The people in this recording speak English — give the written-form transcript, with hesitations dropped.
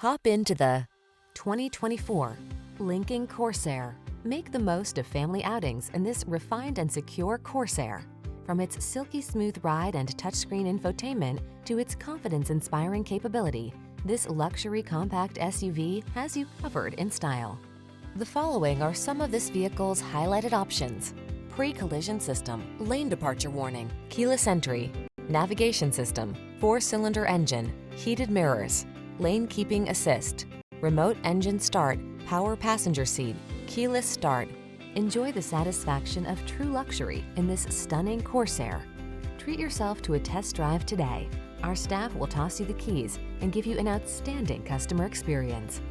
Hop into the 2024 Lincoln Corsair. Make the most of family outings in this refined and secure Corsair. From its silky smooth ride and touchscreen infotainment to its confidence-inspiring capability, this luxury compact SUV has you covered in style. The following are some of this vehicle's highlighted options: pre-collision system, lane departure warning, keyless entry, navigation system, 4-cylinder engine, heated mirrors, lane keeping assist, remote engine start, power passenger seat, keyless start. Enjoy the satisfaction of true luxury in this stunning Corsair. Treat yourself to a test drive today. Our staff will toss you the keys and give you an outstanding customer experience.